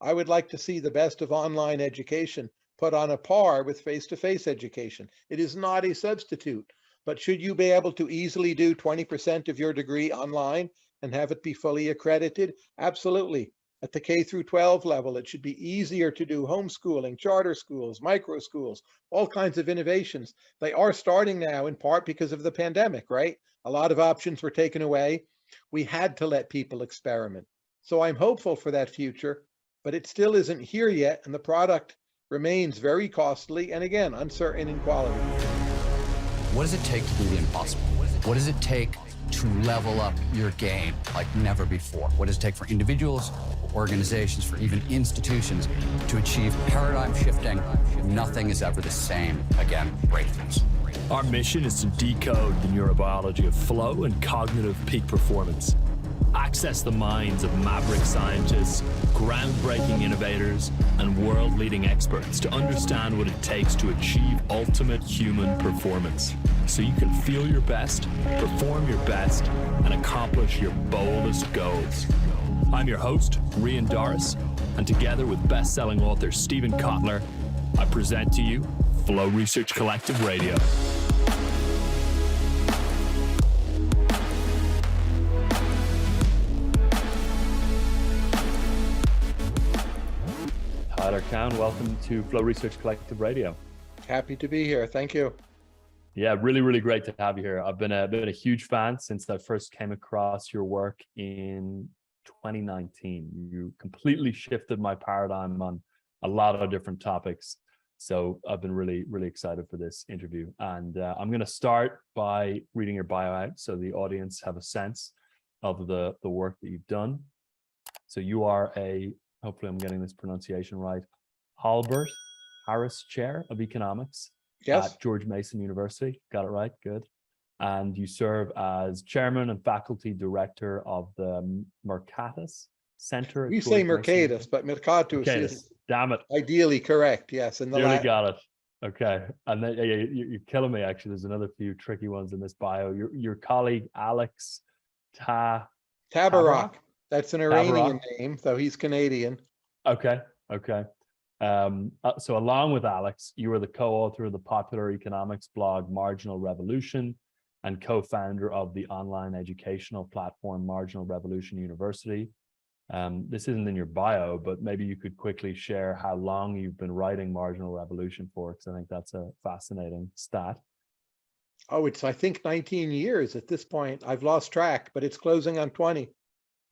I would like to see the best of online education put on a par with face-to-face education. It is not a substitute, but should you be able to easily do 20% of your degree online and have it be fully accredited? Absolutely. At the K through 12 level, it should be easier to do homeschooling, charter schools, micro schools, all kinds of innovations. They are starting now in part because of the pandemic, right? A lot of options were taken away. We had to let people experiment. So I'm hopeful for that future, but it still isn't here yet, and the product remains very costly and, again, uncertain in quality. What does it take to do the impossible? What does it take to level up your game like never before? What does it take for individuals, for organizations, for even institutions to achieve paradigm shifting? Nothing is ever the same again, breakthroughs. Our mission is to decode the neurobiology of flow and cognitive peak performance. Access the minds of maverick scientists, groundbreaking innovators, and world-leading experts to understand what it takes to achieve ultimate human performance, so you can feel your best, perform your best, and accomplish your boldest goals. I'm your host, Rian Doris, and together with best-selling author Stephen Kotler, I present to you Flow Research Collective Radio. Tyler Cowen, welcome to Flow Research Collective Radio. Happy to be here. Thank you. Yeah, really great to have you here. I've been a huge fan since I first came across your work in 2019. You completely shifted my paradigm on a lot of different topics. So I've been really excited for this interview. And I'm going to start by reading your bio out so the audience have a sense of the work that you've done. So you are hopefully I'm getting this pronunciation right, Holbert Harris Chair of Economics at George Mason University. Got it right? Good. And you serve as chairman and faculty director of the Mercatus Center. We say Mercatus, but Mercatus is damn it. Ideally correct. Yes. In the Nearly got it. Okay. And then you're killing me, actually. There's another few tricky ones in this bio. Your colleague, Alex Tabarrok. That's an Iranian name, though he's Canadian. Okay. So along with Alex, you are the co-author of the popular economics blog Marginal Revolution and co-founder of the online educational platform Marginal Revolution University. This isn't in your bio, but maybe you could quickly share how long you've been writing Marginal Revolution for, because I think that's a fascinating stat. Oh, it's, I think, 19 years at this point. I've lost track, but it's closing on 20.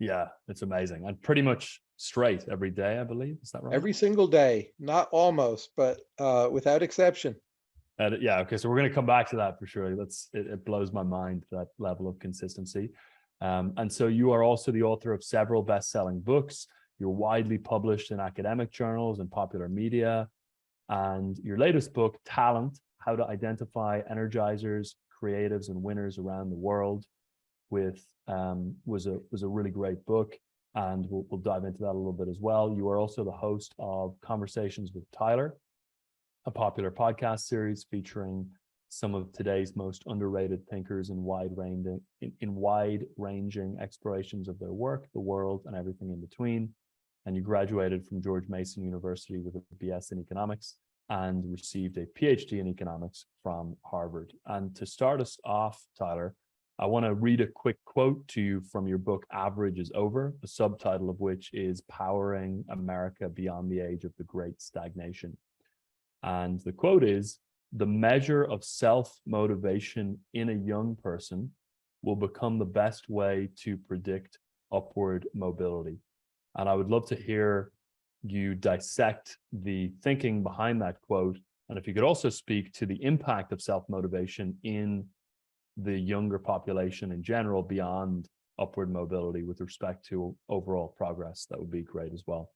Yeah, it's amazing. And pretty much straight every day, I believe. Is that right? Every single day, not almost, but without exception. Yeah, okay. So we're going to come back to that for sure. It blows my mind, that level of consistency. And so you are also the author of several best-selling books. You're widely published in academic journals and popular media. And your latest book, Talent, How to Identify Energizers, Creatives, and Winners Around the World, was a really great book, and we'll dive into that a little bit as well. You are also the host of Conversations with Tyler, a popular podcast series featuring some of today's most underrated thinkers in wide-ranging explorations of their work, the world, and everything in between. And you graduated from George Mason University with a BS in economics and received a PhD in economics from Harvard. And to start us off, Tyler, I want to read a quick quote to you from your book, Average is Over, the subtitle of which is Powering America Beyond the Age of the Great Stagnation. And the quote is, "The measure of self-motivation in a young person will become the best way to predict upward mobility." And I would love to hear you dissect the thinking behind that quote. And if you could also speak to the impact of self-motivation in the younger population in general beyond upward mobility with respect to overall progress, that would be great as well.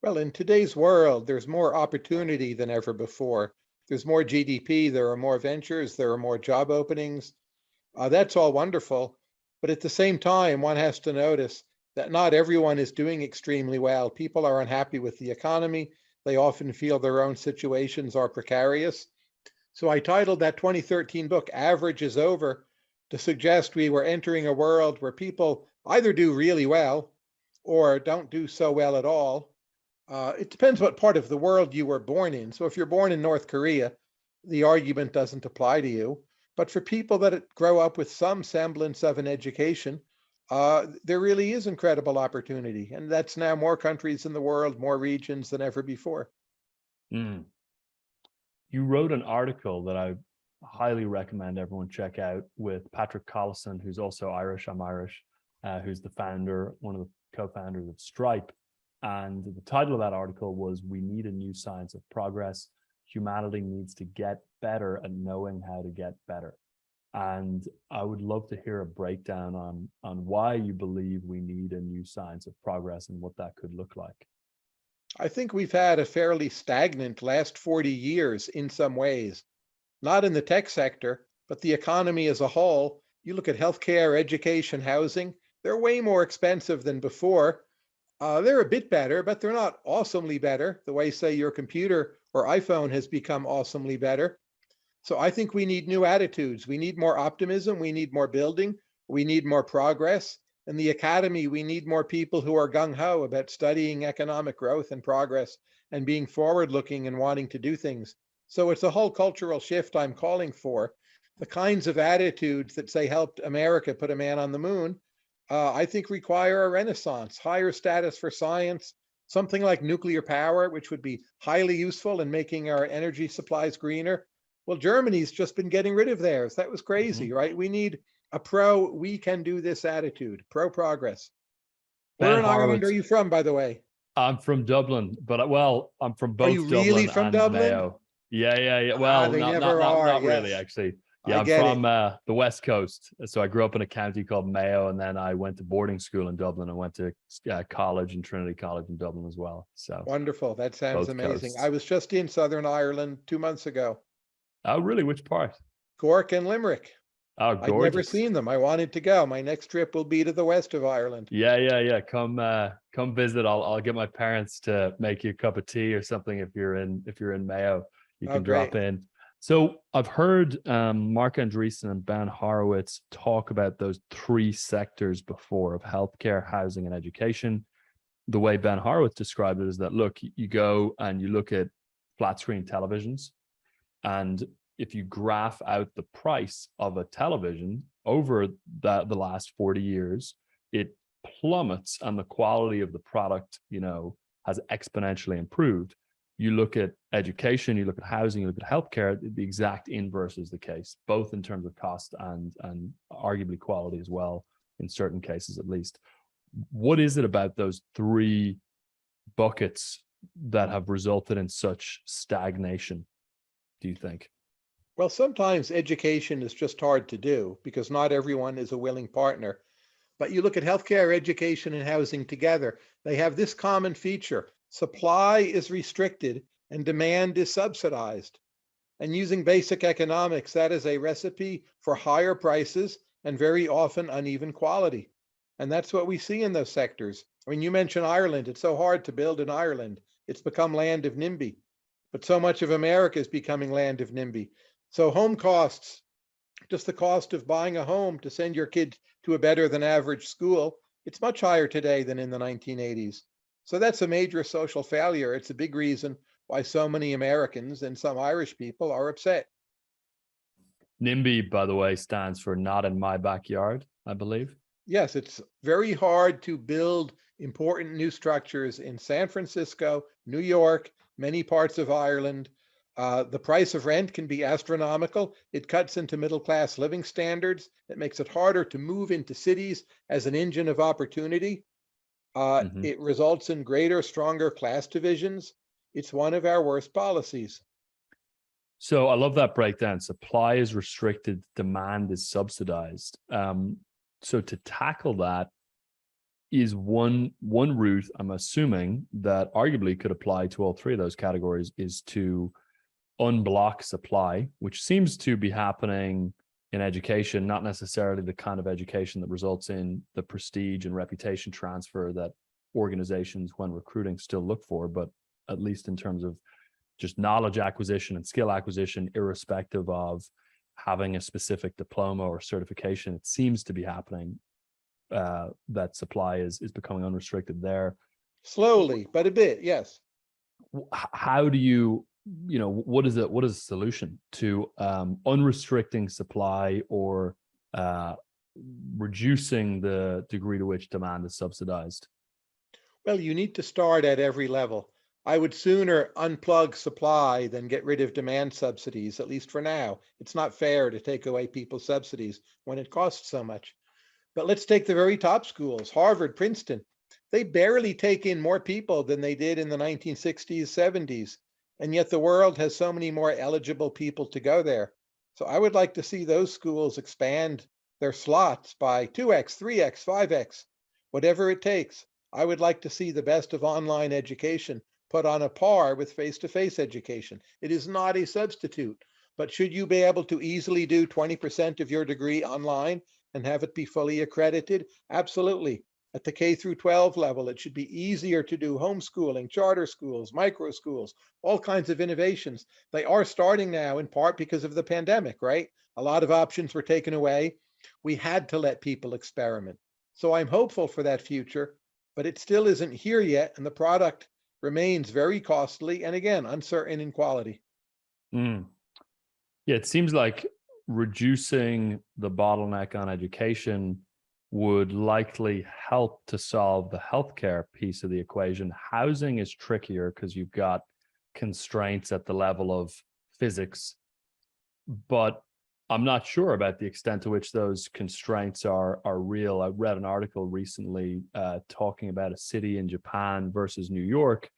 Well, in today's world, there's more opportunity than ever before. There's more GDP, there are more ventures, there are more job openings. That's all wonderful. But at the same time, one has to notice that not everyone is doing extremely well. People are unhappy with the economy. They often feel their own situations are precarious. So I titled that 2013 book, Average is Over, to suggest we were entering a world where people either do really well or don't do so well at all. It depends what part of the world you were born in. So if you're born in North Korea, the argument doesn't apply to you. But for people that grow up with some semblance of an education, there really is incredible opportunity. And that's now more countries in the world, more regions than ever before. Mm. You wrote an article that I highly recommend everyone check out with Patrick Collison, who's also Irish. I'm Irish, who's the founder, one of the co-founders of Stripe. And the title of that article was "We Need a New Science of Progress. Humanity needs to get better at knowing how to get better." And I would love to hear a breakdown on why you believe we need a new science of progress and what that could look like. I think we've had a fairly stagnant last 40 years in some ways, not in the tech sector, but the economy as a whole. You look at healthcare, education, housing, they're way more expensive than before. They're a bit better, but they're not awesomely better, the way, say, your computer or iPhone has become awesomely better. So I think we need new attitudes. We need more optimism. We need more building. We need more progress. In the academy, we need more people who are gung-ho about studying economic growth and progress and being forward-looking and wanting to do things. So it's a whole cultural shift I'm calling for. The kinds of attitudes that, say, helped America put a man on the moon, I think require a renaissance, higher status for science, something like nuclear power, which would be highly useful in making our energy supplies greener. Well, Germany's just been getting rid of theirs. That was crazy, right? We need a we can do this attitude, pro progress. Where Ben in Ireland are Horowitz, you from, by the way? I'm from Dublin, but well, I'm from Are both you really Dublin from and Dublin? Mayo. Yeah. Ah, Well, they not never are. really, Yes, actually. Yeah, I I'm get from it. the West Coast. So I grew up in a county called Mayo, and then I went to boarding school in Dublin. I went to college in Trinity College in Dublin as well. So Wonderful. That sounds both amazing. I coasts. was just in Southern Ireland 2 months ago, Oh, really? Which part? Cork and Limerick. Oh, I'd never gorgeous. seen them. I wanted to go. My next trip will be to the west of Ireland. Yeah. Come visit. I'll get my parents to make you a cup of tea or something if you're in Mayo. You Oh, can great. drop in. So I've heard Mark Andreessen and Ben Horowitz talk about those three sectors before of healthcare, housing, and education. The way Ben Horowitz described it is that, look, you go and you look at flat screen televisions, and if you graph out the price of a television over the last 40 years, it plummets and the quality of the product, has exponentially improved. You look at education, you look at housing, you look at healthcare, the exact inverse is the case, both in terms of cost and arguably quality as well, in certain cases at least. What is it about those three buckets that have resulted in such stagnation, do you think? Well, sometimes education is just hard to do because not everyone is a willing partner. But you look at healthcare, education, and housing together, they have this common feature. Supply is restricted and demand is subsidized. And using basic economics, that is a recipe for higher prices and very often uneven quality. And that's what we see in those sectors. I mean, you mentioned Ireland. It's so hard to build in Ireland. It's become land of NIMBY. But so much of America is becoming land of NIMBY. So home costs, just the cost of buying a home to send your kid to a better than average school, it's much higher today than in the 1980s. So that's a major social failure. It's a big reason why so many Americans and some Irish people are upset. NIMBY, by the way, stands for not in my backyard, I believe. Yes, it's very hard to build important new structures in San Francisco, New York, many parts of Ireland. The price of rent can be astronomical. It cuts into middle-class living standards. It makes it harder to move into cities as an engine of opportunity. It results in greater, stronger class divisions. It's one of our worst policies. So I love that breakdown. Supply is restricted, demand is subsidized. So to tackle that is one route, I'm assuming, that arguably could apply to all three of those categories, is to unblock supply, which seems to be happening in education, not necessarily the kind of education that results in the prestige and reputation transfer that organizations when recruiting still look for, but at least in terms of just knowledge acquisition and skill acquisition, irrespective of having a specific diploma or certification, it seems to be happening, that supply is becoming unrestricted there. Slowly, but a bit, yes. How do you, what is the solution to unrestricting supply or reducing the degree to which demand is subsidized? Well, you need to start at every level. I would sooner unplug supply than get rid of demand subsidies, at least for now. It's not fair to take away people's subsidies when it costs so much. But let's take the very top schools, Harvard, Princeton. They barely take in more people than they did in the 1960s, 70s. And yet the world has so many more eligible people to go there. So I would like to see those schools expand their slots by 2x, 3x, 5x, whatever it takes. I would like to see the best of online education put on a par with face-to-face education. It is not a substitute, but should you be able to easily do 20% of your degree online and have it be fully accredited? Absolutely. At the K through 12 level, it should be easier to do homeschooling, charter schools, micro schools, all kinds of innovations. They are starting now in part because of the pandemic, right? A lot of options were taken away. We had to let people experiment. So I'm hopeful for that future, but it still isn't here yet. And the product remains very costly and again, uncertain in quality. Yeah, it seems like reducing the bottleneck on education would likely help to solve the healthcare piece of the equation. Housing is trickier because you've got constraints at the level of physics, but I'm not sure about the extent to which those constraints are real. I read an article recently talking about a city in Japan versus New York,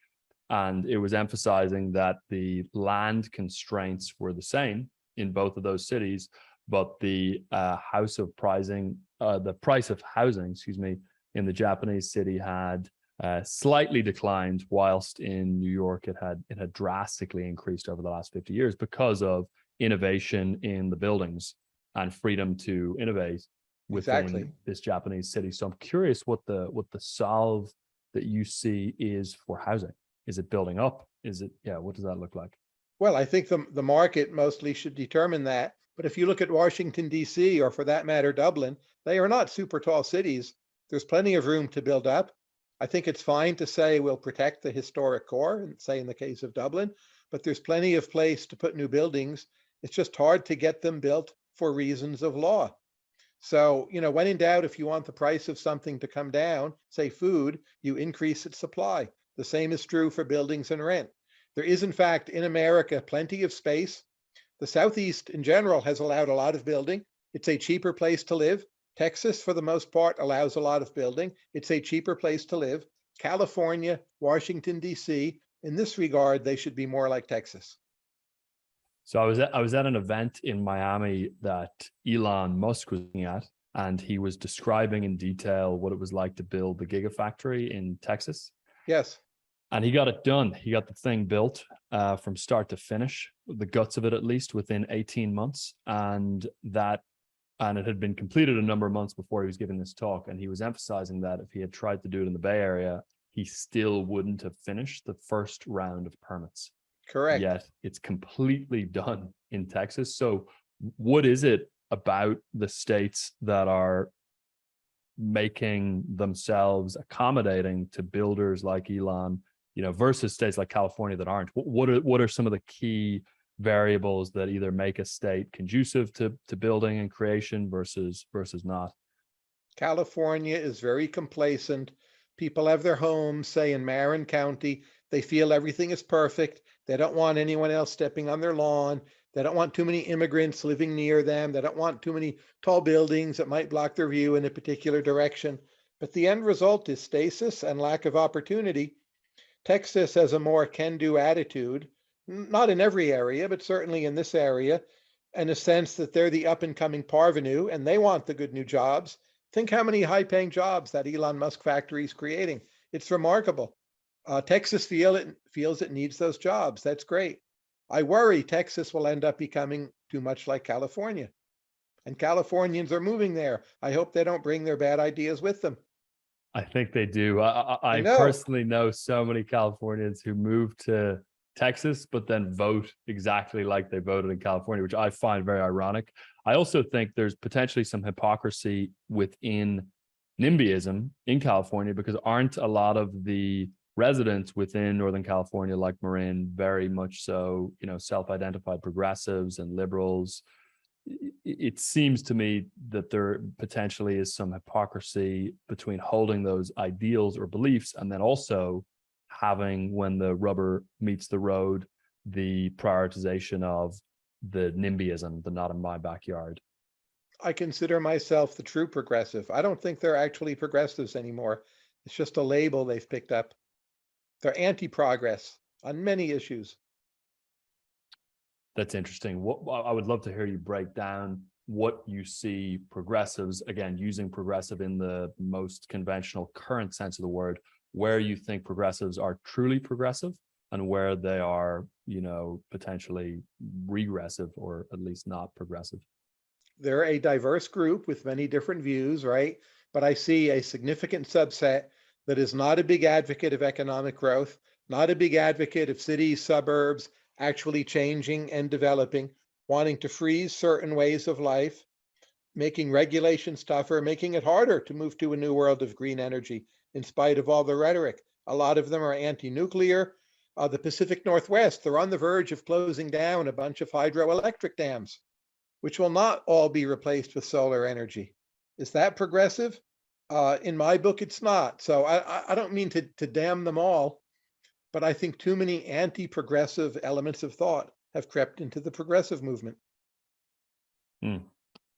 and it was emphasizing that the land constraints were the same in both of those cities, but the the price of housing, in the Japanese city had slightly declined, whilst in New York it had drastically increased over the last 50 years because of innovation in the buildings and freedom to innovate within this Japanese city. So I'm curious what the solve that you see is for housing. Is it building up? What does that look like? Well, I think the market mostly should determine that. But if you look at Washington, D.C., or for that matter, Dublin, they are not super tall cities. There's plenty of room to build up. I think it's fine to say we'll protect the historic core, say in the case of Dublin, but there's plenty of place to put new buildings. It's just hard to get them built for reasons of law. So, when in doubt, if you want the price of something to come down, say food, you increase its supply. The same is true for buildings and rent. There is, in fact, in America, plenty of space. The Southeast in general has allowed a lot of building. It's a cheaper place to live. Texas, for the most part, allows a lot of building. It's a cheaper place to live. California, Washington, D.C., in this regard, they should be more like Texas. So I was at an event in Miami that Elon Musk was looking at, and he was describing in detail what it was like to build the Gigafactory in Texas. Yes. And he got it done. He got the thing built from start to finish, the guts of it at least, within 18 months. And it had been completed a number of months before he was giving this talk. And he was emphasizing that if he had tried to do it in the Bay Area, he still wouldn't have finished the first round of permits. Correct. Yet it's completely done in Texas. So what is it about the states that are making themselves accommodating to builders like Elon, versus states like California that aren't? What are some of the key variables that either make a state conducive to building and creation versus not? California is very complacent. People have their homes, say in Marin County. They feel everything is perfect. They don't want anyone else stepping on their lawn. They don't want too many immigrants living near them. They don't want too many tall buildings that might block their view in a particular direction. But the end result is stasis and lack of opportunity. Texas has a more can-do attitude, not in every area, but certainly in this area, in a sense that they're the up-and-coming parvenu, and they want the good new jobs. Think how many high-paying jobs that Elon Musk factory is creating. It's remarkable. Texas feels it needs those jobs. That's great. I worry Texas will end up becoming too much like California. And Californians are moving there. I hope they don't bring their bad ideas with them. I think they do. I personally know so many Californians who move to Texas, but then vote exactly like they voted in California, which I find very ironic. I also think there's potentially some hypocrisy within NIMBYism in California, because aren't a lot of the residents within Northern California, like Marin, very much so, self-identified progressives and liberals? It seems to me that there potentially is some hypocrisy between holding those ideals or beliefs and then also having, when the rubber meets the road, the prioritization of the NIMBYism, the not in my backyard. I consider myself the true progressive. I don't think they're actually progressives anymore. It's just a label they've picked up. They're anti-progress on many issues. That's interesting. I would love to hear you break down what you see progressives, again, using progressive in the most conventional current sense of the word, where you think progressives are truly progressive and where they are, potentially regressive or at least not progressive. They're a diverse group with many different views, right? But I see a significant subset that is not a big advocate of economic growth, not a big advocate of cities, suburbs, actually changing and developing, wanting to freeze certain ways of life, making regulations tougher, making it harder to move to a new world of green energy, in spite of all the rhetoric. A lot of them are anti-nuclear. The Pacific Northwest, they're on the verge of closing down a bunch of hydroelectric dams, which will not all be replaced with solar energy. Is that progressive? In my book, it's not. So I don't mean to damn them all, but I think too many anti-progressive elements of thought have crept into the progressive movement.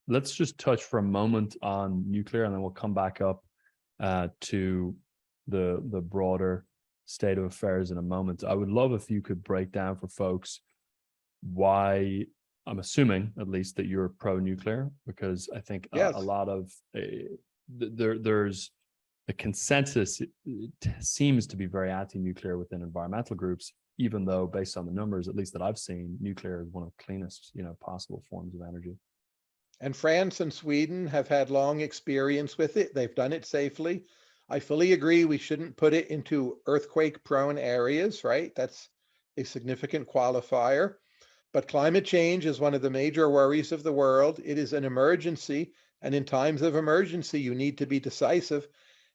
Let's just touch for a moment on nuclear, and then we'll come back up to the broader state of affairs in a moment. I would love if you could break down for folks why, I'm assuming at least, that you're pro-nuclear, because I think Yes. a lot of there's the consensus seems to be very anti-nuclear within environmental groups, even though based on the numbers, at least that I've seen, nuclear is one of the cleanest, possible forms of energy. And France and Sweden have had long experience with it. They've done it safely. I fully agree we shouldn't put it into earthquake-prone areas, right? That's a significant qualifier. But climate change is one of the major worries of the world. It is an emergency, and in times of emergency, you need to be decisive.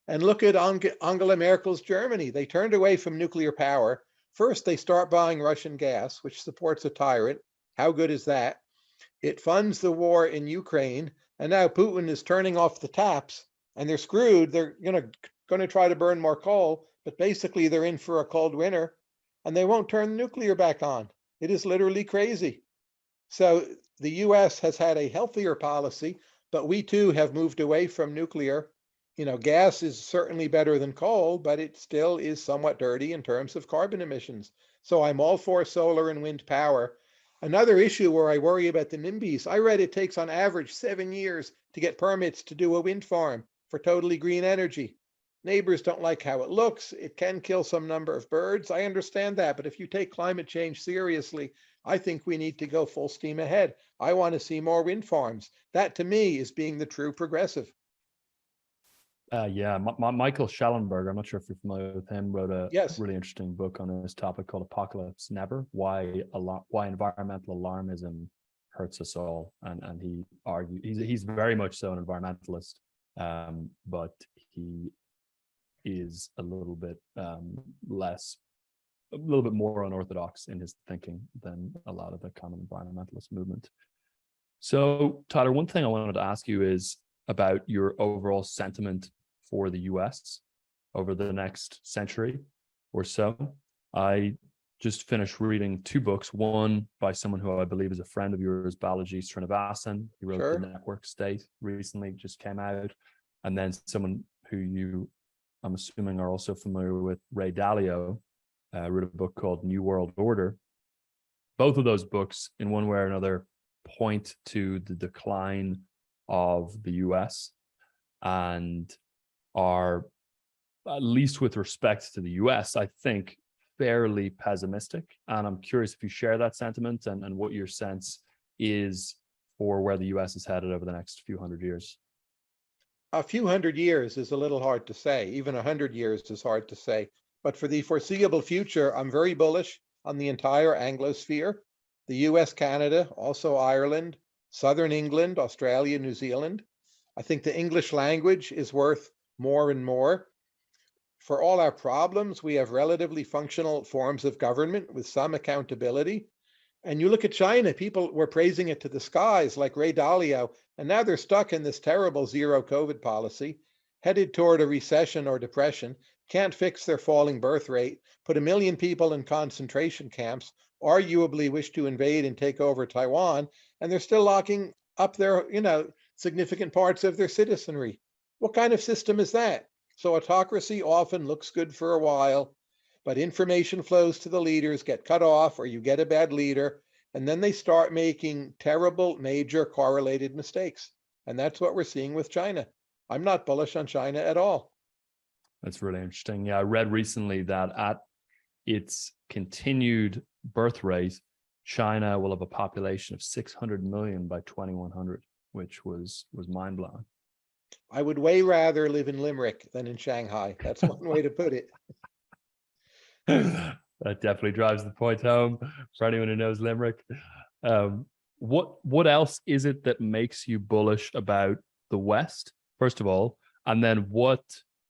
And look at Angela Merkel's Germany. They turned away from nuclear power. First, they start buying Russian gas, which supports a tyrant. How good is that? It funds the war in Ukraine, and now Putin is turning off the taps, and they're screwed. They're going to try to burn more coal, but basically they're in for a cold winter, and they won't turn the nuclear back on. It is literally crazy. So the US has had a healthier policy, but we too have moved away from nuclear. Gas is certainly better than coal, but it still is somewhat dirty in terms of carbon emissions. So I'm all for solar and wind power. Another issue where I worry about the NIMBYs, I read it takes on average 7 years to get permits to do a wind farm for totally green energy. Neighbors don't like how it looks. It can kill some number of birds. I understand that. But if you take climate change seriously, I think we need to go full steam ahead. I want to see more wind farms. That to me is being the true progressive. Michael Schellenberg, I'm not sure if you're familiar with him, wrote a Yes. really interesting book on this topic called Apocalypse Never, why environmental alarmism hurts us all. And he argued, he's very much so an environmentalist, but he is a little bit more unorthodox in his thinking than a lot of the common environmentalist movement. So, Tyler, one thing I wanted to ask you is about your overall sentiment for the US over the next century or so. I just finished reading 2 books, one by someone who I believe is a friend of yours, Balaji Srinivasan. He wrote Sure. The Network State recently, just came out. And then someone who I'm assuming are also familiar with, Ray Dalio, wrote a book called New World Order. Both of those books, in one way or another, point to the decline of the US and are, at least with respect to the US, I think, fairly pessimistic. And I'm curious if you share that sentiment and what your sense is for where the US is headed over the next few hundred years. A few hundred years is a little hard to say. Even 100 years is hard to say. But for the foreseeable future, I'm very bullish on the entire Anglosphere, the US, Canada, also Ireland, Southern England, Australia, New Zealand. I think the English language is worth more and more. For all our problems, we have relatively functional forms of government with some accountability. And you look at China, people were praising it to the skies like Ray Dalio, and now they're stuck in this terrible zero COVID policy, headed toward a recession or depression, can't fix their falling birth rate, put 1 million people in concentration camps, arguably wish to invade and take over Taiwan, and they're still locking up their, significant parts of their citizenry. What kind of system is that? So autocracy often looks good for a while, but information flows to the leaders, get cut off, or you get a bad leader, and then they start making terrible, major correlated mistakes. And that's what we're seeing with China. I'm not bullish on China at all. That's really interesting. Yeah, I read recently that at its continued birth rate, China will have a population of 600 million by 2100, which was mind-blowing. I would way rather live in Limerick than in Shanghai. That's one way to put it. That definitely drives the point home for anyone who knows Limerick. What else is it that makes you bullish about the West, first of all, and then what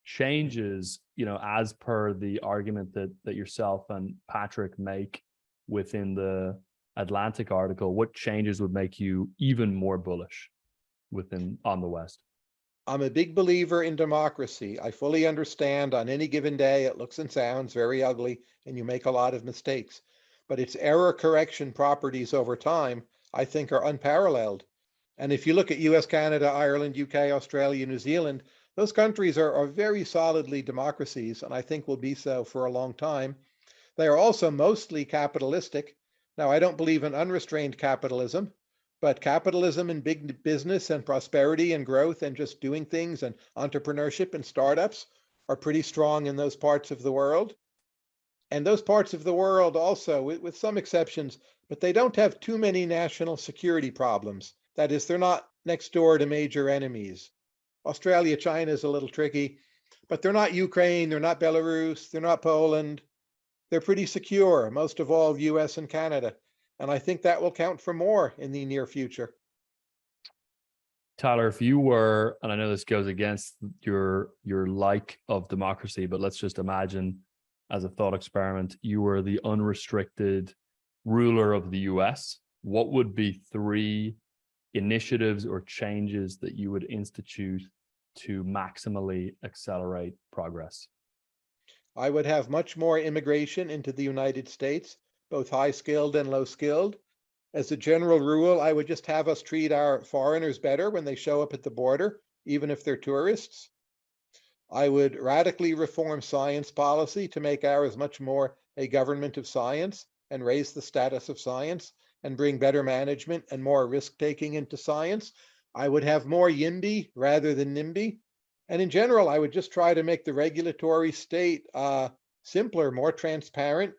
changes, as per the argument that yourself and Patrick make within the Atlantic article, what changes would make you even more bullish on the West? I'm a big believer in democracy. I fully understand on any given day it looks and sounds very ugly and you make a lot of mistakes. But its error correction properties over time, I think, are unparalleled. And if you look at US, Canada, Ireland, UK, Australia, New Zealand, those countries are very solidly democracies, and I think will be so for a long time. They are also mostly capitalistic. Now, I don't believe in unrestrained capitalism, but capitalism and big business and prosperity and growth and just doing things and entrepreneurship and startups are pretty strong in those parts of the world. And those parts of the world also, with some exceptions, but they don't have too many national security problems. That is, they're not next door to major enemies. Australia, China is a little tricky, but they're not Ukraine, they're not Belarus, they're not Poland. They're pretty secure, most of all US and Canada. And I think that will count for more in the near future. Tyler, if you were, and I know this goes against your like of democracy, but let's just imagine as a thought experiment, you were the unrestricted ruler of the US, what would be 3 initiatives or changes that you would institute to maximally accelerate progress? I would have much more immigration into the United States, both high-skilled and low-skilled. As a general rule, I would just have us treat our foreigners better when they show up at the border, even if they're tourists. I would radically reform science policy to make ours much more a government of science and raise the status of science and bring better management and more risk-taking into science. I would have more YIMBY rather than NIMBY. And in general, I would just try to make the regulatory state simpler, more transparent.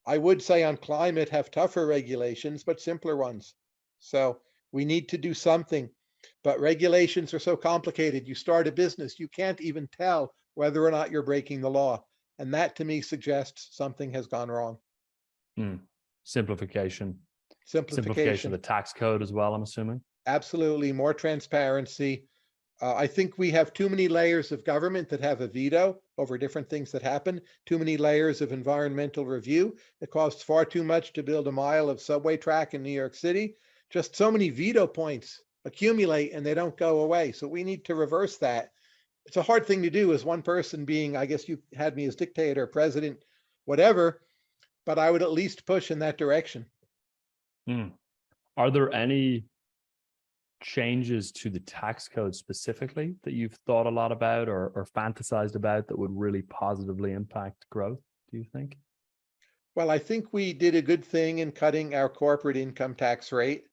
I would say on climate, have tougher regulations, but simpler ones. So we need to do something. But regulations are so complicated. You start a business, you can't even tell whether or not you're breaking the law. And that to me suggests something has gone wrong. Simplification of the tax code as well, I'm assuming. Absolutely, more transparency. I think we have too many layers of government that have a veto over different things that happen, too many layers of environmental review. It costs far too much to build a mile of subway track in New York City. Just so many veto points accumulate and they don't go away. So we need to reverse that. It's a hard thing to do as one person being, I guess you had me as dictator, president, whatever, but I would at least push in that direction. Are there any changes to the tax code specifically that you've thought a lot about or fantasized about that would really positively impact growth, do you think? Well, I think we did a good thing in cutting our corporate income tax rate.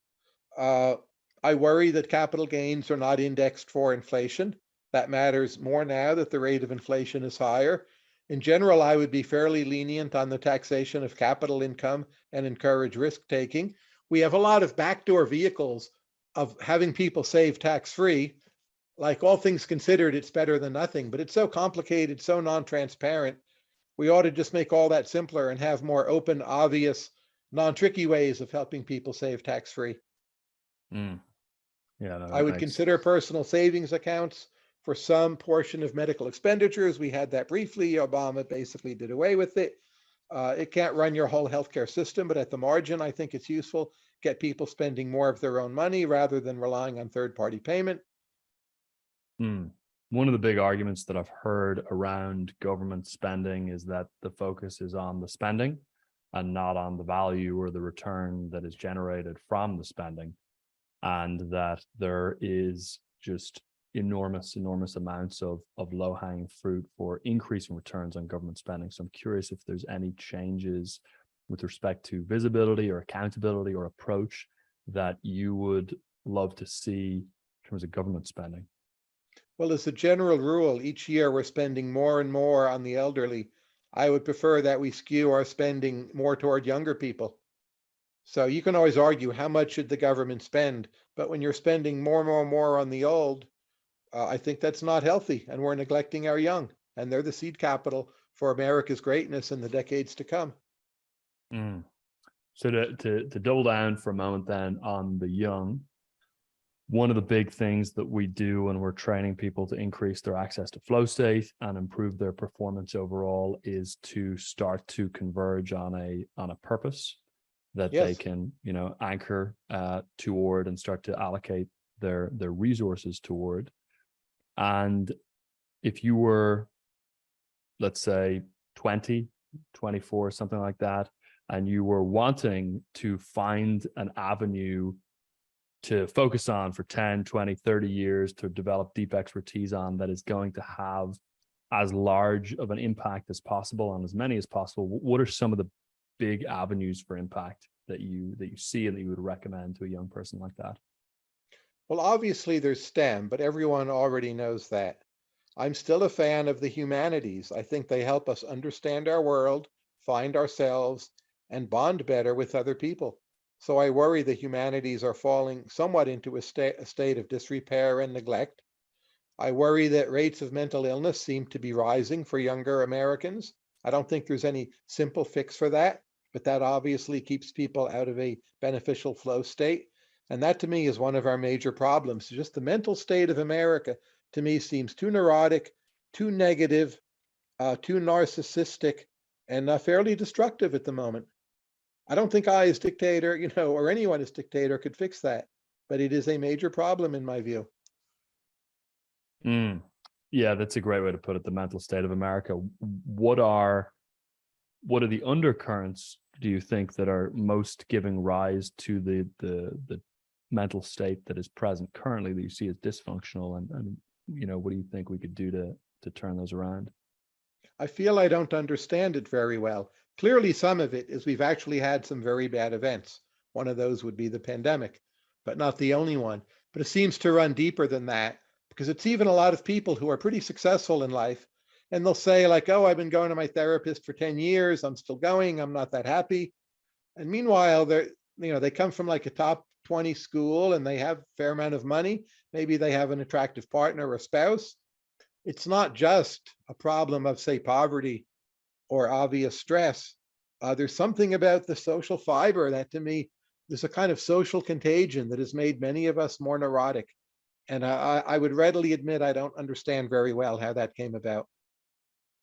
I worry that capital gains are not indexed for inflation. That matters more now that the rate of inflation is higher. In general, I would be fairly lenient on the taxation of capital income and encourage risk-taking. We have a lot of backdoor vehicles of having people save tax-free. Like all things considered, it's better than nothing, but it's so complicated, so non-transparent. We ought to just make all that simpler and have more open, obvious, non-tricky ways of helping people save tax-free. Yeah, I would consider personal savings accounts for some portion of medical expenditures. We had that briefly. Obama basically did away with it. It can't run your whole healthcare system, but at the margin, I think it's useful. Get people spending more of their own money rather than relying on third-party payment. One of the big arguments that I've heard around government spending is that the focus is on the spending and not on the value or the return that is generated from the spending, and that there is just enormous amounts of low-hanging fruit for increasing returns on government spending. So I'm curious if there's any changes with respect to visibility or accountability or approach that you would love to see in terms of government spending. Well, as a general rule, each year we're spending more and more on the elderly. I would prefer that we skew our spending more toward younger people. So you can always argue how much should the government spend, but when you're spending more on the old, I think that's not healthy, and we're neglecting our young, and they're the seed capital for America's greatness in the decades to come. So to double down for a moment then on the young, one of the big things that we do when we're training people to increase their access to flow state and improve their performance overall is to start to converge on a purpose that they can, anchor toward and start to allocate their resources toward. And if you were, let's say 20, 24, something like that, and you were wanting to find an avenue to focus on for 10, 20, 30 years to develop deep expertise on that is going to have as large of an impact as possible on as many as possible, what are some of the big avenues for impact that you see and that you would recommend to a young person like that? Well, obviously there's STEM, but everyone already knows that. I'm still a fan of the humanities. I think they help us understand our world, find ourselves, and bond better with other people. So I worry the humanities are falling somewhat into a state of disrepair and neglect. I worry that rates of mental illness seem to be rising for younger Americans. I don't think there's any simple fix for that, but that obviously keeps people out of a beneficial flow state. And that to me is one of our major problems. Just the mental state of America to me seems too neurotic, too negative, too narcissistic, and fairly destructive at the moment. I don't think I as dictator, or anyone as dictator could fix that, but it is a major problem in my view. Yeah, that's a great way to put it, the mental state of America. What are the undercurrents, do you think, that are most giving rise to the mental state that is present currently that you see as dysfunctional, and what do you think we could do to turn those around? I feel I don't understand it very well. Clearly, some of it is we've actually had some very bad events. One of those would be the pandemic, but not the only one. But it seems to run deeper than that, because it's even a lot of people who are pretty successful in life, and they'll say like, oh, I've been going to my therapist for 10 years. I'm still going. I'm not that happy. And meanwhile, they come from like a top 20 school and they have a fair amount of money. Maybe they have an attractive partner or spouse. It's not just a problem of, say, poverty or obvious stress. There's something about the social fiber that to me, there's a kind of social contagion that has made many of us more neurotic. And I would readily admit I don't understand very well how that came about.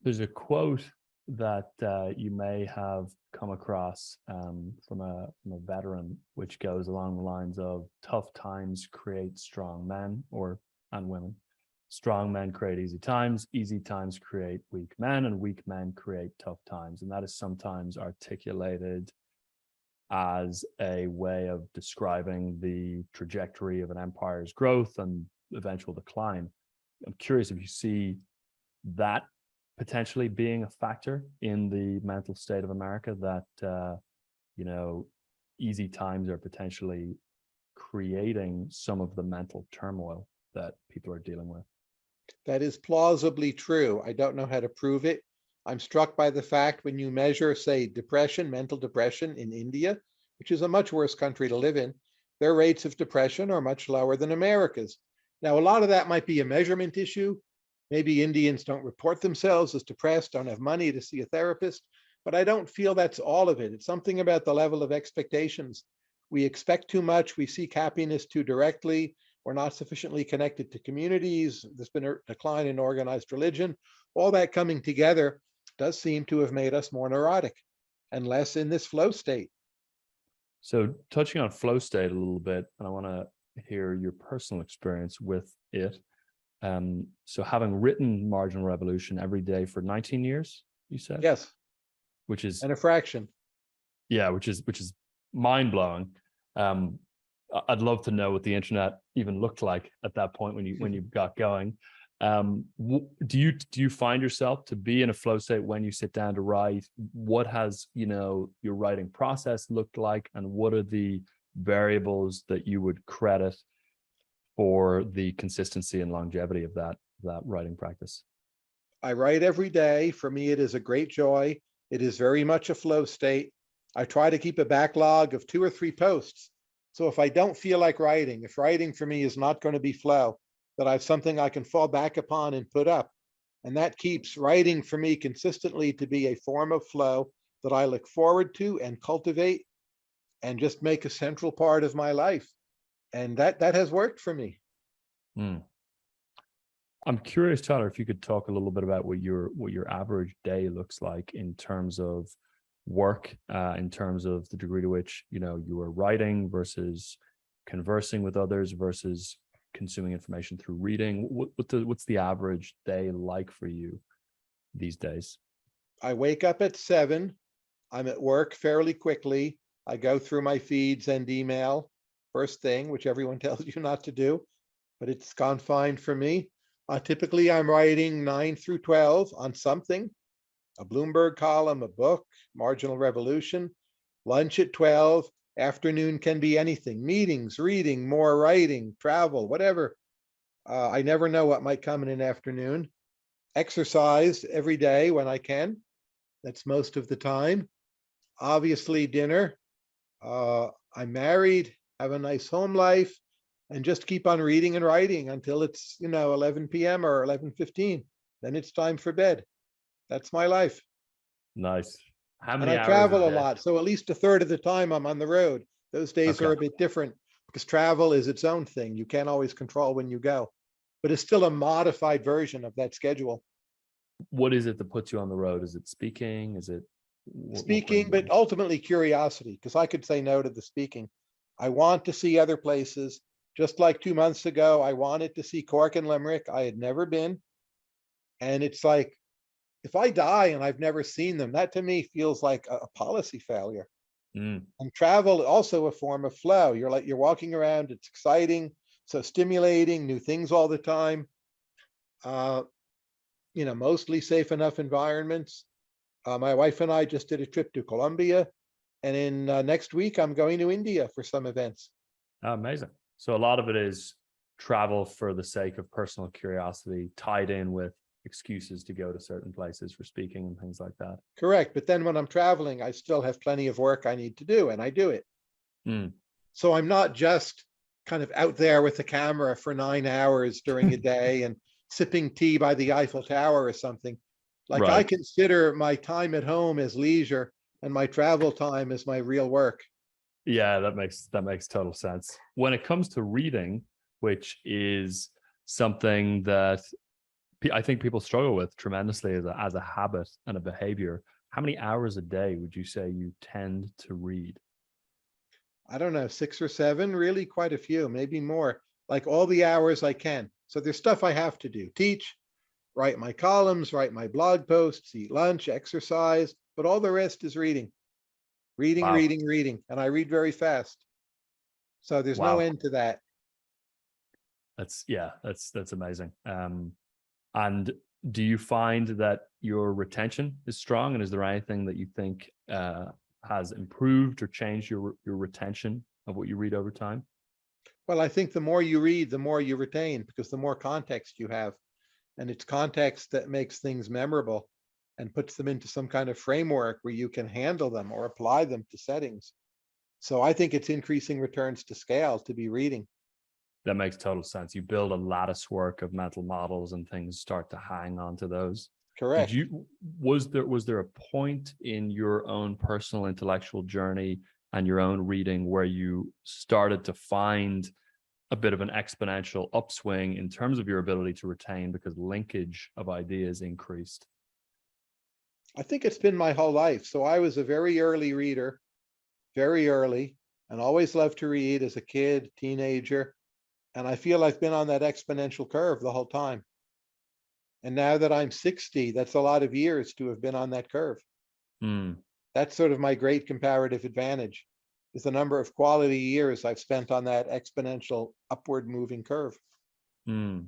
There's a quote that you may have come across from a veteran, which goes along the lines of tough times create strong men and women. Strong men create easy times create weak men, and weak men create tough times. And that is sometimes articulated as a way of describing the trajectory of an empire's growth and eventual decline. I'm curious if you see that potentially being a factor in the mental state of America, that easy times are potentially creating some of the mental turmoil that people are dealing with. That is plausibly true. I don't know how to prove it. I'm struck by the fact when you measure, say, depression, mental depression in India, which is a much worse country to live in, their rates of depression are much lower than America's. Now, a lot of that might be a measurement issue. Maybe Indians don't report themselves as depressed, don't have money to see a therapist, but I don't feel that's all of it. It's something about the level of expectations. We expect too much, we seek happiness too directly, We're not sufficiently connected to communities. There's been a decline in organized religion. All that coming together does seem to have made us more neurotic and less in this flow state. So touching on flow state a little bit, and I want to hear your personal experience with it. So having written Marginal Revolution every day for 19 years, you said? Yes. Which is, And a fraction. yeah, which is mind blowing. I'd love to know what the internet even looked like at that point when you got going. Do you find yourself to be in a flow state when you sit down to write? What has, your writing process looked like, and what are the variables that you would credit for the consistency and longevity of that writing practice? I write every day. For me, it is a great joy. It is very much a flow state. I try to keep a backlog of 2 or 3 posts. So if I don't feel like writing, if writing for me is not going to be flow, that I have something I can fall back upon and put up. And that keeps writing for me consistently to be a form of flow that I look forward to and cultivate and just make a central part of my life. And that has worked for me. I'm curious, Tyler, if you could talk a little bit about what your average day looks like in terms of work, in terms of the degree to which you are writing versus conversing with others versus consuming information through reading. What's the average day like for you these days? I wake up at 7. I'm at work fairly quickly. I go through my feeds and email first thing, which everyone tells you not to do, but it's gone fine for me. Typically, I'm writing 9 through 12 on something, a Bloomberg column, a book, Marginal Revolution. Lunch at 12. Afternoon can be anything, meetings, reading, more writing, travel, whatever. I never know what might come in an afternoon. Exercise every day when I can. That's most of the time. Obviously, dinner. I'm married, have a nice home life, and just keep on reading and writing until it's 11 p.m. or 11:15. Then it's time for bed. That's my life. Nice. How And many I hours travel a a day? lot, so at least a third of the time I'm on the road. Those days are a bit different because travel is its own thing. You can't always control when you go, but it's still a modified version of that schedule. What is it that puts you on the road? Is it speaking? Is it Speaking, but ultimately curiosity, because I could say no to the speaking. I want to see other places. Just like 2 months ago, I wanted to see Cork and Limerick. I had never been. And it's like, if I die and I've never seen them, that to me feels like a policy failure. And travel, also a form of flow. You're walking around, it's exciting, so stimulating, new things all the time. Mostly safe enough environments. My wife and I just did a trip to Colombia, and in next week I'm going to India for some events. Amazing. So a lot of it is travel for the sake of personal curiosity, tied in with excuses to go to certain places for speaking and things like that. Correct. But then when I'm traveling, I still have plenty of work I need to do, and I do it. So I'm not just kind of out there with the camera for 9 hours during a day and sipping tea by the Eiffel Tower or something. Like, I consider my time at home as leisure and my travel time as my real work. Yeah, that makes total sense. When it comes to reading, which is something that I think people struggle with tremendously as a habit and a behavior, how many hours a day would you say you tend to read? I don't know, 6 or 7, really quite a few, maybe more, like all the hours I can. So there's stuff I have to do, teach, write my columns, write my blog posts, eat lunch, exercise, but all the rest is reading. Reading, Wow. reading. And I read very fast. So there's no end to that. That's amazing. And do you find that your retention is strong? And is there anything that you think has improved or changed your retention of what you read over time? Well, I think the more you read, the more you retain, because the more context you have. And it's context that makes things memorable and puts them into some kind of framework where you can handle them or apply them to settings. So I think it's increasing returns to scale to be reading. That makes total sense. You build a lattice work of mental models and things start to hang on to those. Correct. Was there a point in your own personal intellectual journey and your own reading where you started to find a bit of an exponential upswing in terms of your ability to retain because linkage of ideas increased? I think it's been my whole life. So I was a very early reader, very early, and always loved to read as a kid, teenager. And I feel I've been on that exponential curve the whole time. And now that I'm 60, that's a lot of years to have been on that curve. Mm. That's sort of my great comparative advantage, is the number of quality years I've spent on that exponential upward moving curve. Mm.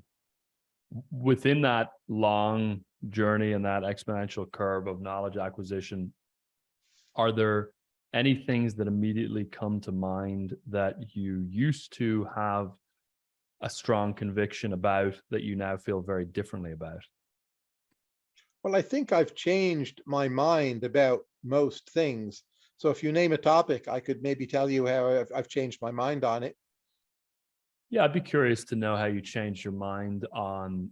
Within that long journey and that exponential curve of knowledge acquisition, are there any things that immediately come to mind that you used to have a strong conviction about that you now feel very differently about? Well, I think I've changed my mind about most things. So if you name a topic, I could maybe tell you how I've changed my mind on it. Yeah, I'd be curious to know how you changed your mind on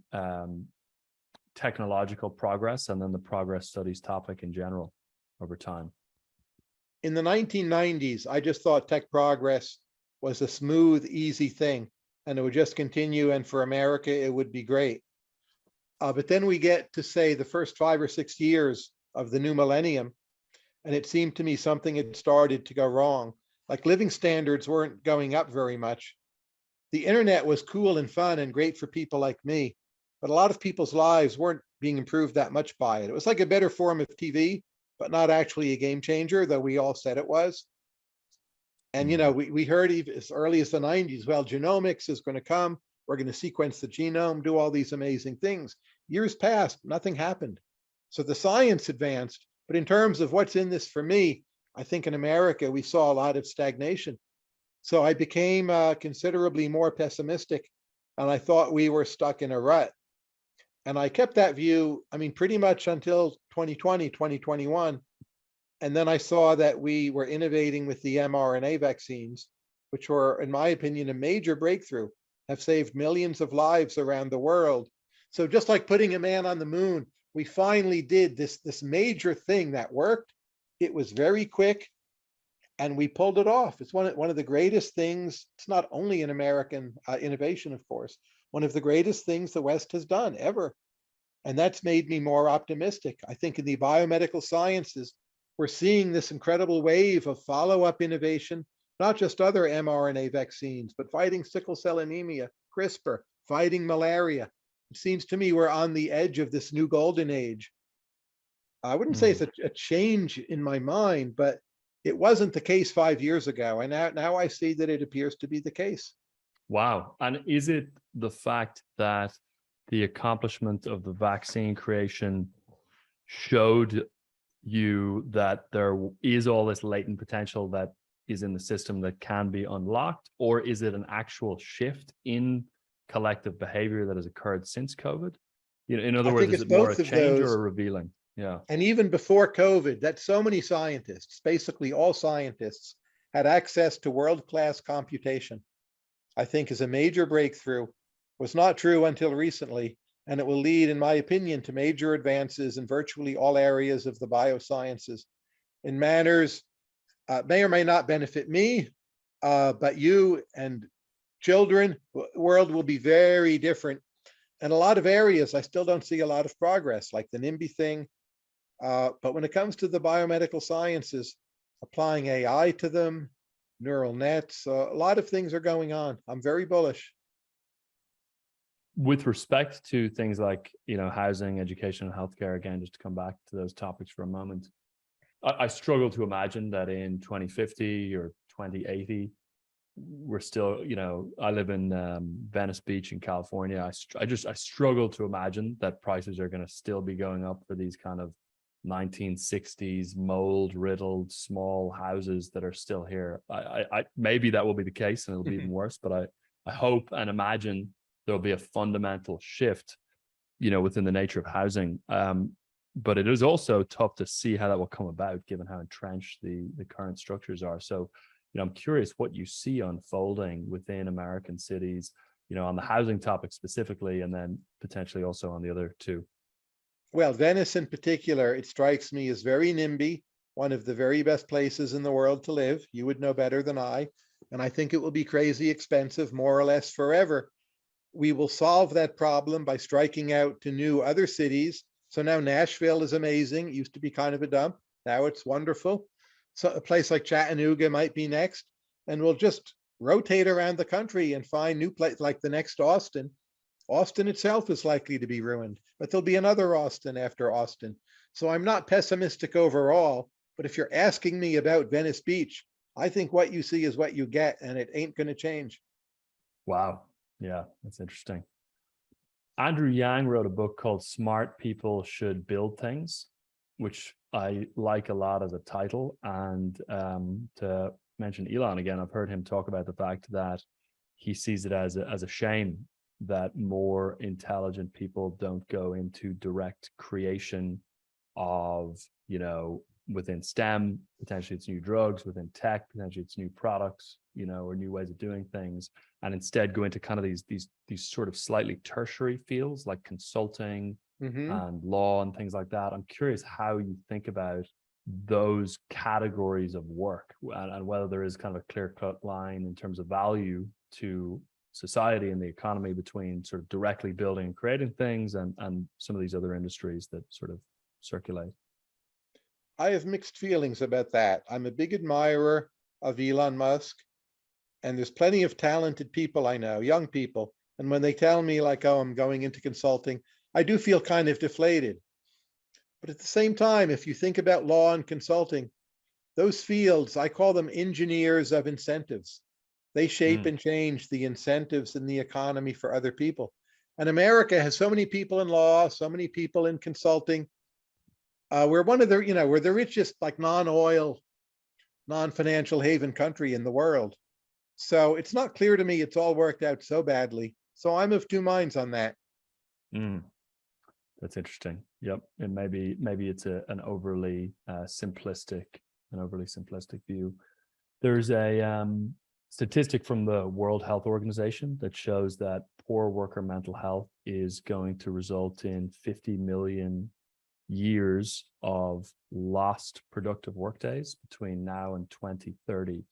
technological progress and then the progress studies topic in general over time. In the 1990s, I just thought tech progress was a smooth, easy thing, and it would just continue. And for America, it would be great. But then we get to say the first 5 or 6 years of the new millennium, and it seemed to me something had started to go wrong. Like living standards weren't going up very much. The internet was cool and fun and great for people like me, but a lot of people's lives weren't being improved that much by it. It was like a better form of TV, but not actually a game changer, though we all said it was. And, you know, we heard even as early as the 90s, well, genomics is going to come. We're going to sequence the genome, do all these amazing things. Years passed, nothing happened. So the science advanced. But in terms of what's in this for me, I think in America, we saw a lot of stagnation. So I became considerably more pessimistic, and I thought we were stuck in a rut. And I kept that view, I mean, pretty much until 2020, 2021. And then I saw that we were innovating with the mRNA vaccines, which were, in my opinion, a major breakthrough, have saved millions of lives around the world. So just like putting a man on the moon, we finally did this major thing that worked. It was very quick, and we pulled it off. It's one of the greatest things. It's not only an American innovation, of course, one of the greatest things the West has done ever. And that's made me more optimistic. I think in the biomedical sciences, we're seeing this incredible wave of follow-up innovation, not just other mRNA vaccines, but fighting sickle cell anemia, CRISPR, fighting malaria. It seems to me we're on the edge of this new golden age. I wouldn't say it's a change in my mind, but it wasn't the case 5 years ago. And now I see that it appears to be the case. Wow. And is it the fact that the accomplishment of the vaccine creation showed you that there is all this latent potential that is in the system that can be unlocked? Or is it an actual shift in collective behavior that has occurred since COVID? You know, in other words, is it more a change or a revealing? Yeah. And even before COVID, that so many scientists, basically all scientists, had access to world-class computation, I think is a major breakthrough. Was not true until recently, and it will lead, in my opinion, to major advances in virtually all areas of the biosciences in manners may or may not benefit me, but you and children. The world will be very different. In a lot of areas, I still don't see a lot of progress, like the NIMBY thing. But when it comes to the biomedical sciences, applying AI to them, neural nets, a lot of things are going on. I'm very bullish. With respect to things like, you know, housing, education, and healthcare, again, just to come back to those topics for a moment, I struggle to imagine that in 2050 or 2080, we're still, you know, I live in Venice Beach in California. I struggle to imagine that prices are going to still be going up for these kind of 1960s mold riddled small houses that are still here. I maybe that will be the case and it'll be even worse, but I hope and imagine there'll be a fundamental shift, you know, within the nature of housing. But it is also tough to see how that will come about given how entrenched the current structures are. So, you know, I'm curious what you see unfolding within American cities, you know, on the housing topic specifically, and then potentially also on the other two. Well, Venice in particular, it strikes me as very NIMBY, one of the very best places in the world to live. You would know better than I. And I think it will be crazy expensive, more or less forever. We will solve that problem by striking out to new other cities. So now Nashville is amazing. It used to be kind of a dump. Now it's wonderful. So a place like Chattanooga might be next. And we'll just rotate around the country and find new places like the next Austin. Austin itself is likely to be ruined, but there'll be another Austin after Austin. So I'm not pessimistic overall, but if you're asking me about Venice Beach, I think what you see is what you get, and it ain't going to change. Wow. Yeah, that's interesting. Andrew Yang wrote a book called Smart People Should Build Things, which I like a lot as a title. And to mention Elon again, I've heard him talk about the fact that he sees it as a shame that more intelligent people don't go into direct creation of, within STEM, potentially it's new drugs, within tech, potentially it's new products, or new ways of doing things, and instead go into kind of these sort of slightly tertiary fields like consulting and law and things like that. I'm curious how you think about those categories of work and whether there is kind of a clear-cut line in terms of value to society and the economy between sort of directly building and creating things and some of these other industries that sort of circulate. I have mixed feelings about that. I'm a big admirer of Elon Musk, and there's plenty of talented people I know, young people. And when they tell me like, oh, I'm going into consulting, I do feel kind of deflated. But at the same time, if you think about law and consulting, those fields, I call them engineers of incentives. They shape and change the incentives in the economy for other people. And America has so many people in law, so many people in consulting. We're one of the, we're the richest, like non-oil, non-financial haven country in the world. So it's not clear to me it's all worked out so badly. So I'm of two minds on that. That's interesting. Yep. And maybe it's an overly simplistic view. There's a statistic from the World Health Organization that shows that poor worker mental health is going to result in 50 million years of lost productive workdays between now and 2030.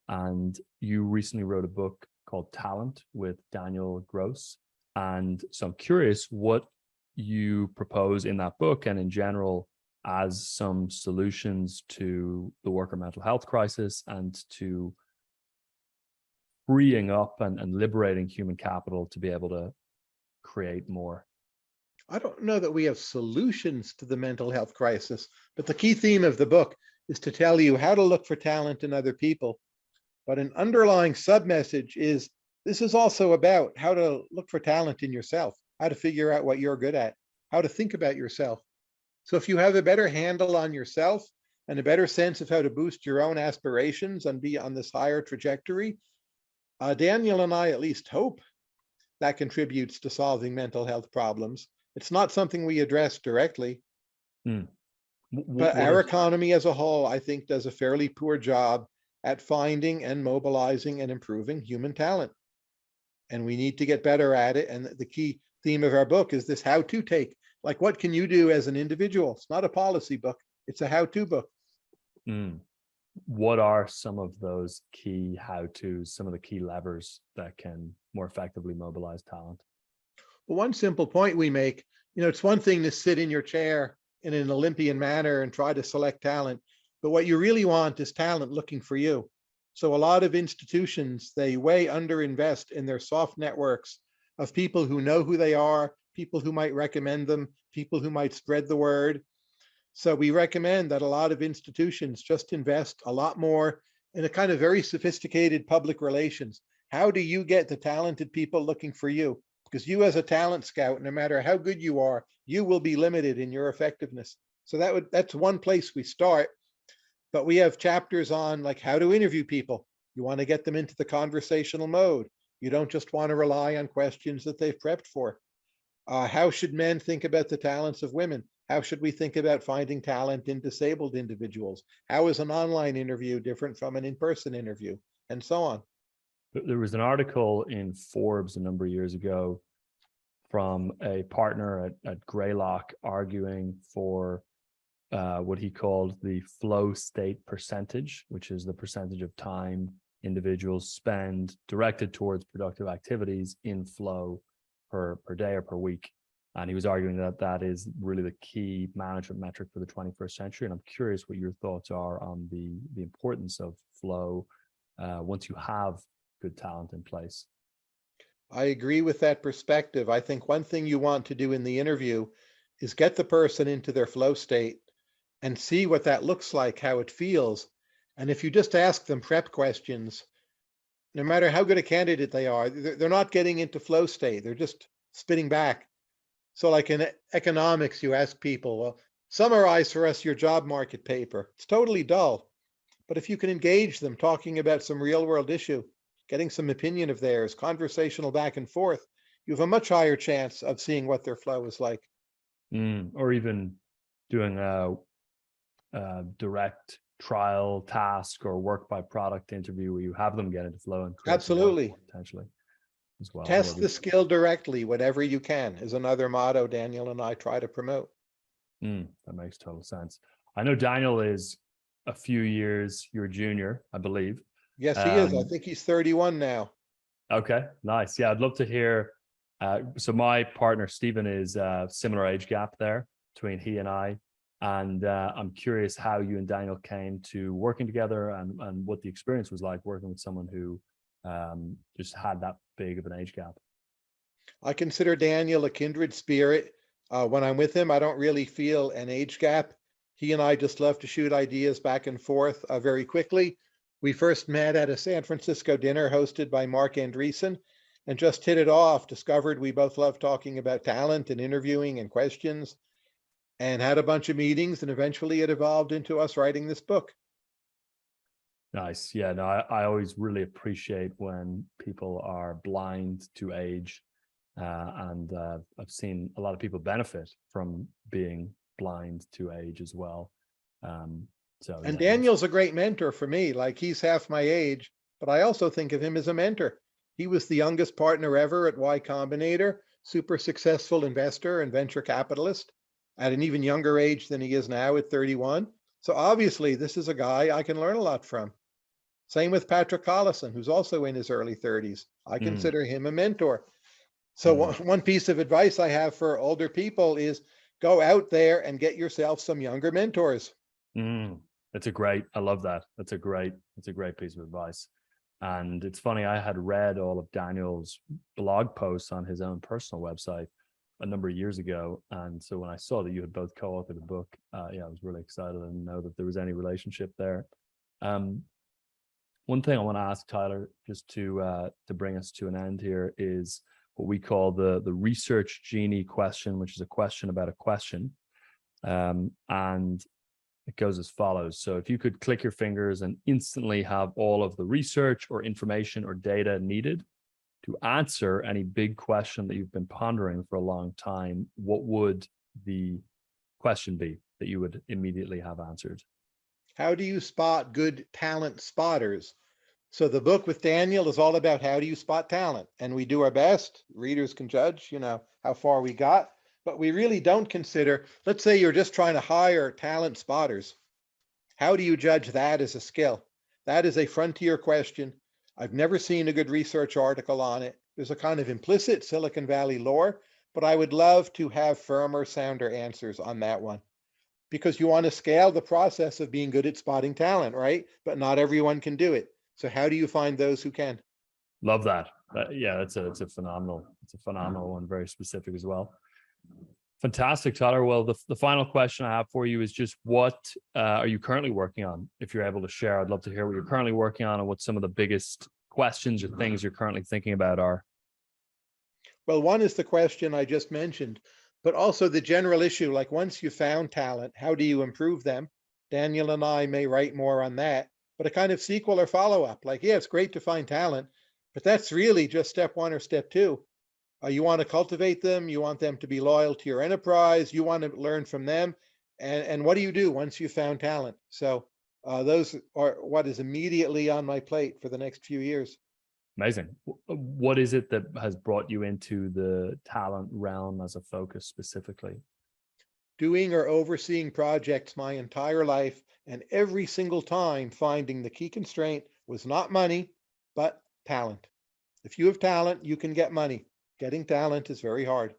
And you recently wrote a book called Talent with Daniel Gross. And so I'm curious what you propose in that book and in general as some solutions to the worker mental health crisis and to freeing up and liberating human capital to be able to create more. I don't know that we have solutions to the mental health crisis, but the key theme of the book is to tell you how to look for talent in other people. But an underlying sub-message is this is also about how to look for talent in yourself, how to figure out what you're good at, how to think about yourself. So if you have a better handle on yourself and a better sense of how to boost your own aspirations and be on this higher trajectory, Daniel and I at least hope that contributes to solving mental health problems. It's not something we address directly, but our economy as a whole, I think, does a fairly poor job at finding and mobilizing and improving human talent. And we need to get better at it. And the key theme of our book is this how-to take. Like, what can you do as an individual? It's not a policy book. It's a how-to book. What are some of those key how-tos, some of the key levers that can more effectively mobilize talent? Well, one simple point we make, it's one thing to sit in your chair in an Olympian manner and try to select talent, but what you really want is talent looking for you. So a lot of institutions, they way underinvest in their soft networks of people who know who they are, people who might recommend them, people who might spread the word. So we recommend that a lot of institutions just invest a lot more in a kind of very sophisticated public relations. How do you get the talented people looking for you? Because you as a talent scout, no matter how good you are, you will be limited in your effectiveness. So that's one place we start. But we have chapters on like how to interview people. You want to get them into the conversational mode. You don't just want to rely on questions that they've prepped for. How should men think about the talents of women? How should we think about finding talent in disabled individuals? How is an online interview different from an in-person interview? And so on. There was an article in Forbes a number of years ago from a partner at Greylock arguing for what he called the flow state percentage, which is the percentage of time individuals spend directed towards productive activities in flow per day or per week. And he was arguing that that is really the key management metric for the 21st century. And I'm curious what your thoughts are on the importance of flow once you have good talent in place. I agree with that perspective. I think one thing you want to do in the interview is get the person into their flow state and see what that looks like, how it feels. And if you just ask them prep questions, no matter how good a candidate they are, they're not getting into flow state. They're just spitting back. So like in economics, you ask people, well, summarize for us your job market paper. It's totally dull. But if you can engage them talking about some real world issue, getting some opinion of theirs, conversational back and forth, you have a much higher chance of seeing what their flow is like. Or even doing a direct trial task or work by product interview where you have them get into flow and create Absolutely. potentially as well. Test the skill directly whenever you can is another motto Daniel and I try to promote. That makes total sense. I know Daniel is a few years your junior, I believe. Yes, he is. I think he's 31 now. Okay, nice. Yeah, I'd love to hear. So my partner, Stephen, is a similar age gap there between he and I. And I'm curious how you and Daniel came to working together and what the experience was like working with someone who just had that big of an age gap. I consider Daniel a kindred spirit. When I'm with him, I don't really feel an age gap. He and I just love to shoot ideas back and forth very quickly. We first met at a San Francisco dinner hosted by Mark Andreessen and just hit it off, discovered we both love talking about talent and interviewing and questions, and had a bunch of meetings, and eventually it evolved into us writing this book. Nice. Yeah, no, I always really appreciate when people are blind to age. And I've seen a lot of people benefit from being blind to age as well. And Daniel's a great mentor for me. Like, he's half my age, but I also think of him as a mentor. He was the youngest partner ever at Y Combinator, super successful investor and venture capitalist at an even younger age than he is now at 31. So obviously this is a guy I can learn a lot from. Same with Patrick Collison, who's also in his early 30s. I consider him a mentor. So one piece of advice I have for older people is go out there and get yourself some younger mentors. I love that. It's a great piece of advice. And it's funny, I had read all of Daniel's blog posts on his own personal website a number of years ago. And so when I saw that you had both co-authored a book, I was really excited and know that there was any relationship there. One thing I want to ask Tyler, just to bring us to an end here, is what we call the research Genie question, which is a question about a question. And it goes as follows. So if you could click your fingers and instantly have all of the research or information or data needed to answer any big question that you've been pondering for a long time, what would the question be that you would immediately have answered? How do you spot good talent spotters? So the book with Daniel is all about how do you spot talent, and we do our best. Readers can judge, how far we got, but we really don't consider, let's say you're just trying to hire talent spotters. How do you judge that as a skill? That is a frontier question. I've never seen a good research article on it. There's a kind of implicit Silicon Valley lore, but I would love to have firmer, sounder answers on that one. Because you want to scale the process of being good at spotting talent, right? But not everyone can do it. So how do you find those who can? Love that. It's a phenomenal one, very specific as well. Fantastic, Tyler. Well, the final question I have for you is just what are you currently working on? If you're able to share, I'd love to hear what you're currently working on and what some of the biggest questions or things you're currently thinking about are. Well, one is the question I just mentioned, but also the general issue, like once you found talent, how do you improve them? Daniel and I may write more on that, but a kind of sequel or follow-up, like, yeah, it's great to find talent, but that's really just step one or step two. You want to cultivate them. You want them to be loyal to your enterprise. You want to learn from them. And what do you do once you found talent? So those are what is immediately on my plate for the next few years. Amazing. What is it that has brought you into the talent realm as a focus specifically? Doing or overseeing projects my entire life, and every single time finding the key constraint, was not money, but talent. If you have talent, you can get money. Getting talent is very hard.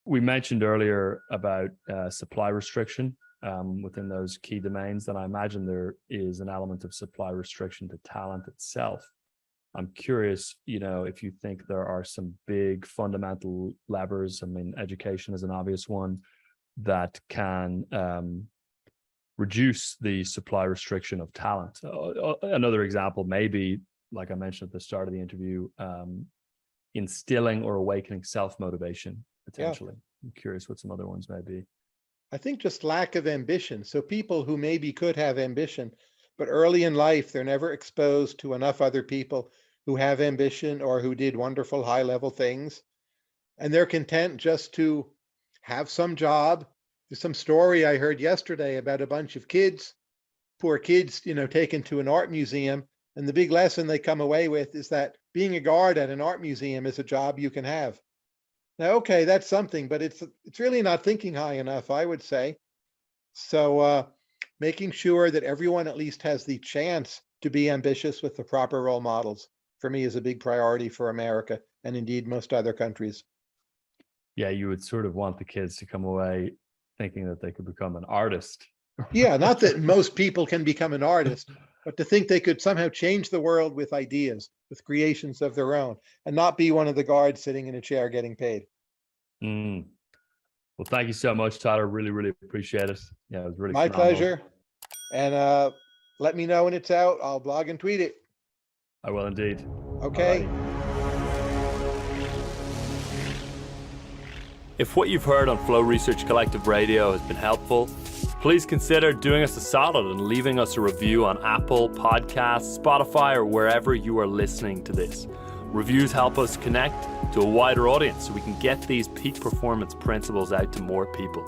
We mentioned earlier about supply restriction within those key domains, and I imagine there is an element of supply restriction to talent itself. I'm curious, if you think there are some big fundamental levers. I mean, education is an obvious one that can reduce the supply restriction of talent. Another example may be, like I mentioned at the start of the interview, instilling or awakening self-motivation, potentially. Yeah. I'm curious what some other ones may be. I think just lack of ambition. So people who maybe could have ambition, but early in life, they're never exposed to enough other people who have ambition or who did wonderful high-level things. And they're content just to have some job. There's some story I heard yesterday about a bunch of kids, poor kids, taken to an art museum. And the big lesson they come away with is that being a guard at an art museum is a job you can have. Now, okay, that's something, but it's really not thinking high enough, I would say. So making sure that everyone at least has the chance to be ambitious with the proper role models, for me, is a big priority for America and indeed most other countries. Yeah, you would sort of want the kids to come away thinking that they could become an artist. Yeah, not that most people can become an artist, but to think they could somehow change the world with ideas, with creations of their own, and not be one of the guards sitting in a chair getting paid. Well, thank you so much, Tyler. Really, really appreciate it. Yeah, it was really my phenomenal. pleasure. And let me know when it's out. I'll blog and tweet it. I will indeed. Okay. Alrighty. If what you've heard on Flow Research Collective Radio has been helpful, please consider doing us a solid and leaving us a review on Apple Podcasts, Spotify, or wherever you are listening to this. Reviews help us connect to a wider audience so we can get these peak performance principles out to more people.